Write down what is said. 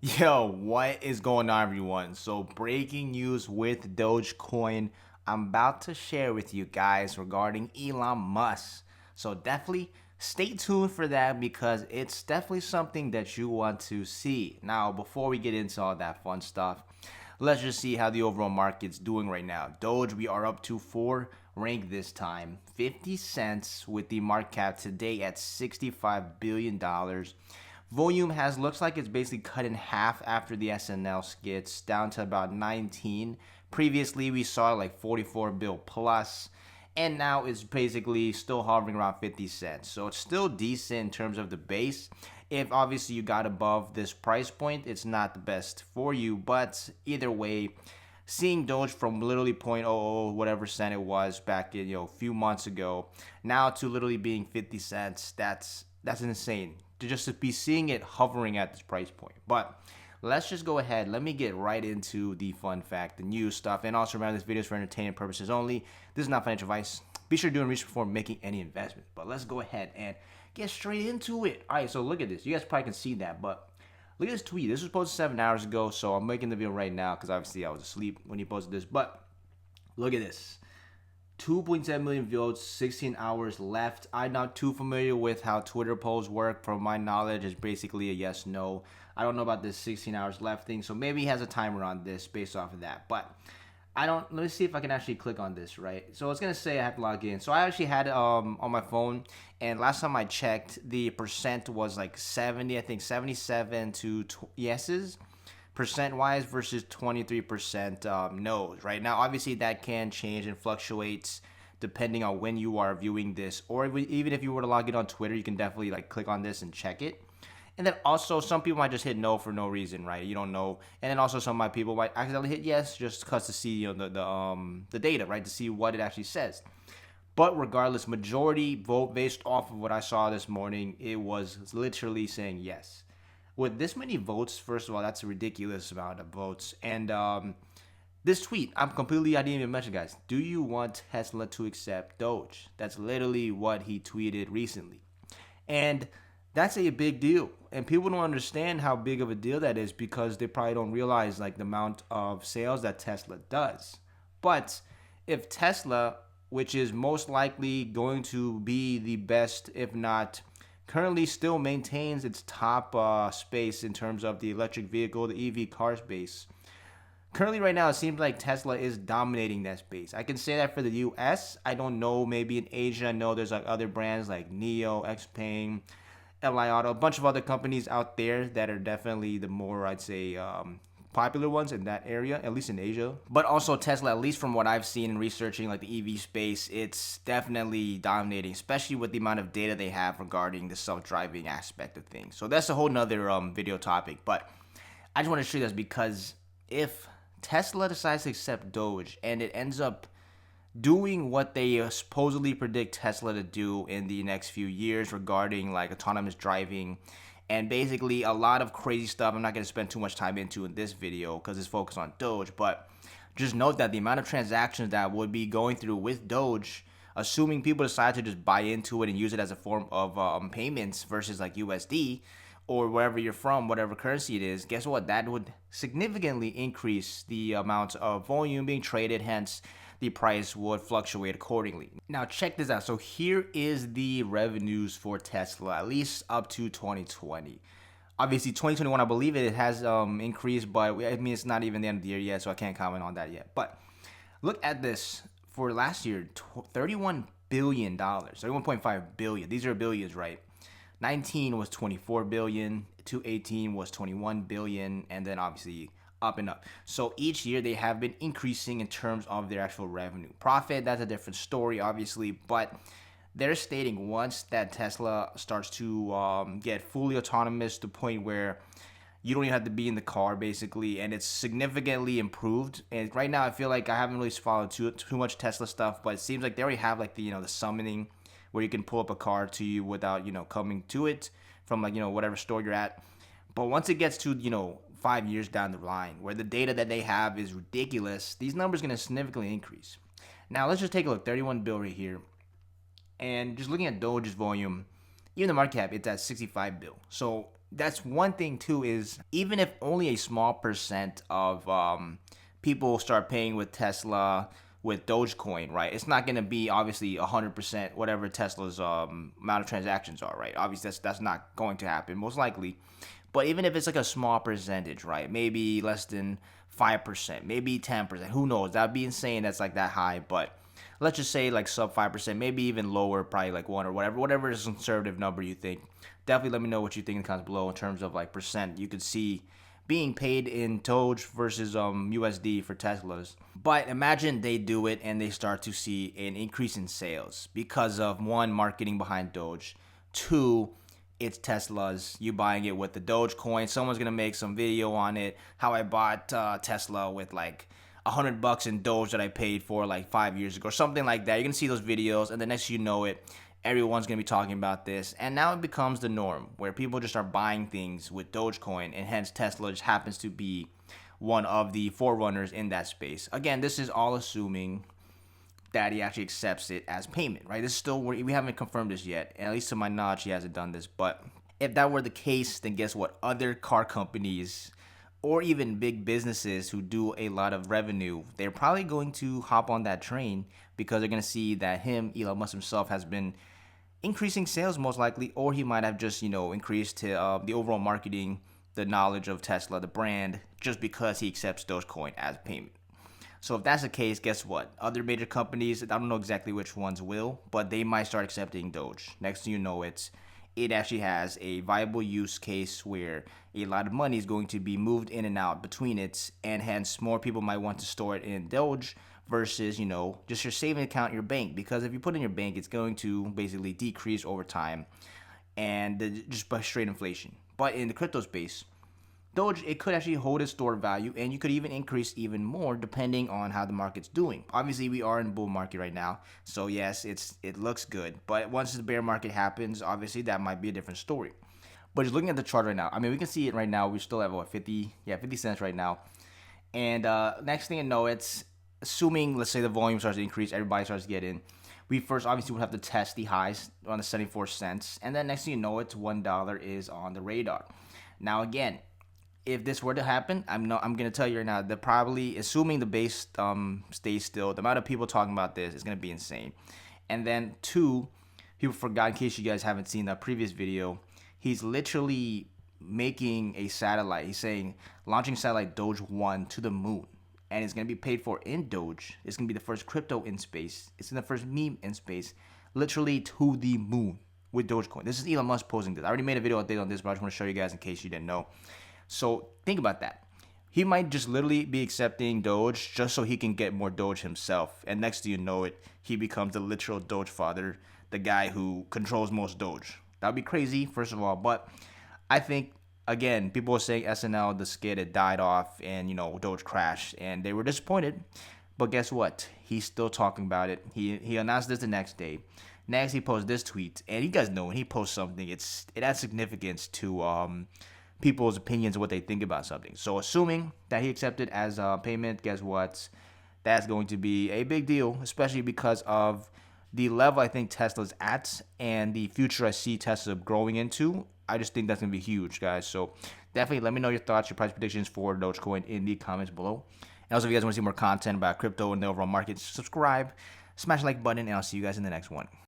Yo, what is going on, everyone? So, breaking news with Dogecoin. I'm about to share with you guys regarding Elon Musk. So, definitely stay tuned for that because it's definitely something that you want to see. Now, before we get into all that fun stuff, let's just see how the overall market's doing right now. Doge, we are up to 4 rank this time, 50 cents with the market cap today at $65 billion. Volume has looks like it's basically cut in half after the SNL skits, down to about 19. Previously, we saw like 44 bill plus, and now it's basically still hovering around 50 cents. So it's still decent in terms of the base. If obviously you got above this price point, it's not the best for you. But either way, seeing Doge from literally 0.00 whatever cent it was back in a few months ago, now to literally being 50 cents, that's insane to just to be seeing it hovering at this price point. But let's just go ahead. Let me get right into the fun fact, the news stuff, and also remember this video is for entertainment purposes only. This is not financial advice. Be sure to do research before making any investment. But let's go ahead and get straight into it. All right, so look at this. You guys probably can see that, but look at this tweet. This was posted 7 hours ago, so I'm making the video right now because obviously I was asleep when he posted this. But look at this. 2.7 million votes, 16 hours left. I'm not too familiar with how Twitter polls work. From my knowledge, it's basically a yes, no. I don't know about this 16 hours left thing, so maybe he has a timer on this based off of that. But I don't. Let me see if I can actually click on this, right? So it's gonna say I have to log in. So I actually had it on my phone, and last time I checked, the percent was like 70. I think 77 to yeses percent wise versus 23% no's. Right now, obviously that can change and fluctuates depending on when you are viewing this, or even if you were to log in on Twitter, you can definitely like click on this and check it. And then also some people might just hit no for no reason, right? You don't know. And then also some of my people might accidentally hit yes just cause to see the data, right? To see what it actually says. But regardless, majority vote based off of what I saw this morning, it was literally saying yes. With this many votes, first of all, that's a ridiculous amount of votes. And this tweet, I didn't even mention, guys. Do you want Tesla to accept Doge? That's literally what he tweeted recently. And that's a big deal. And people don't understand how big of a deal that is because they probably don't realize like the amount of sales that Tesla does. But if Tesla, which is most likely going to be the best, if not currently still maintains its top space in terms of the electric vehicle, the EV car space. Currently, right now, it seems like Tesla is dominating that space. I can say that for the US. I don't know, maybe in Asia, I know there's like other brands like Neo, Xpeng, LI Auto, a bunch of other companies out there that are definitely the more, I'd say, popular ones in that area, at least in Asia. But also Tesla, at least from what I've seen in researching like the EV space, it's definitely dominating, especially with the amount of data they have regarding the self-driving aspect of things. So that's a whole nother video topic. But I just want to show you this because if Tesla decides to accept Doge and it ends up doing what they supposedly predict Tesla to do in the next few years regarding like autonomous driving and basically a lot of crazy stuff I'm not going to spend too much time into in this video because it's focused on Doge, but just note that the amount of transactions that would be going through with Doge, assuming people decide to just buy into it and use it as a form of payments versus like USD or wherever you're from, whatever currency it is, guess what? That would significantly increase the amount of volume being traded, hence the price would fluctuate accordingly. Now check this out. So here is the revenues for Tesla, at least up to 2020. Obviously 2021, I believe it has increased, but I mean it's not even the end of the year yet, so I can't comment on that yet. But look at this for last year, $31 billion, 31.5 billion. These are billions, right? 19 was 24 billion, 218 was 21 billion, and then obviously up and up. So each year they have been increasing in terms of their actual revenue. Profit, that's a different story, obviously, but they're stating once that Tesla starts to get fully autonomous to the point where you don't even have to be in the car basically, and it's significantly improved. And right now I feel like I haven't really followed too much Tesla stuff, but it seems like they already have like the the summoning where you can pull up a car to you without coming to it from like whatever store you're at. But once it gets to 5 years down the line, where the data that they have is ridiculous, these numbers are going to significantly increase. Now, let's just take a look. 31 bill right here. And just looking at Doge's volume, even the market cap, it's at 65 bill. So that's one thing too, is even if only a small percent of people start paying with Tesla with Dogecoin, right? It's not going to be obviously 100% whatever Tesla's amount of transactions are, right? Obviously, that's not going to happen most likely. But even if it's like a small percentage, right? Maybe less than 5%, maybe 10%. Who knows? That'd be insane. That's like that high, but let's just say like sub 5%, maybe even lower, probably like 1 or whatever is a conservative number you think. Definitely let me know what you think in the comments below in terms of like percent you could see being paid in Doge versus USD for Teslas. But imagine they do it and they start to see an increase in sales because of one, marketing behind Doge, two, it's Tesla's. You buying it with the Dogecoin. Someone's gonna make some video on it. How I bought Tesla with like $100 in Doge that I paid for like 5 years ago, or something like that. You're gonna see those videos, and the next you know it, everyone's gonna be talking about this, and now it becomes the norm where people just are buying things with Dogecoin, and hence Tesla just happens to be one of the forerunners in that space. Again, this is all assuming that he actually accepts it as payment, right? This is still, we haven't confirmed this yet, and at least to my knowledge, he hasn't done this. But if that were the case, then guess what? Other car companies or even big businesses who do a lot of revenue, they're probably going to hop on that train because they're going to see that Elon Musk himself, has been increasing sales most likely, or he might have just, increased the overall marketing, the knowledge of Tesla, the brand, just because he accepts Dogecoin as payment. So if that's the case, guess what? Other major companies, I don't know exactly which ones will, but they might start accepting Doge. Next thing you know, it actually has a viable use case where a lot of money is going to be moved in and out between it, and hence more people might want to store it in Doge versus, just your saving account in your bank. Because if you put it in your bank, it's going to basically decrease over time, and just by straight inflation. But in the crypto space, Doge, it could actually hold its store value, and you could even increase even more depending on how the market's doing. Obviously, we are in a bull market right now, so yes, it looks good. But once the bear market happens, obviously that might be a different story. But just looking at the chart right now, I mean, we can see it right now. We still have 50 cents right now. And next thing you know, it's assuming, let's say the volume starts to increase, everybody starts to get in. We first obviously would have to test the highs on the 74 cents, and then next thing you know, it's $1 is on the radar. Now again, if this were to happen, I'm gonna tell you right now that probably, assuming the base stays still, the amount of people talking about this is gonna be insane. And then two, people forgot, in case you guys haven't seen that previous video, he's literally making a satellite. He's saying launching satellite Doge 1 to the moon, and it's gonna be paid for in Doge. It's gonna be the first crypto in space. It's the first meme in space, literally to the moon with Dogecoin. This is Elon Musk posing this. I already made a video update on this, but I just want to show you guys in case you didn't know. So think about that. He might just literally be accepting Doge just so he can get more Doge himself. And next thing you know it, he becomes the literal Doge father, the guy who controls most Doge. That'd be crazy, first of all. But I think, again, people were saying SNL, the skit, it died off, and, Doge crashed. And they were disappointed. But guess what? He's still talking about it. He announced this the next day. Next, he posts this tweet. And you guys know when he posts something, it adds significance to people's opinions of what they think about something. So assuming that he accepted as a payment, guess what? That's going to be a big deal, especially because of the level I think Tesla's at and the future I see Tesla growing into. I just think that's going to be huge, guys. So definitely let me know your thoughts, your price predictions for Dogecoin in the comments below. And also, if you guys want to see more content about crypto and the overall market, subscribe, smash the like button, and I'll see you guys in the next one.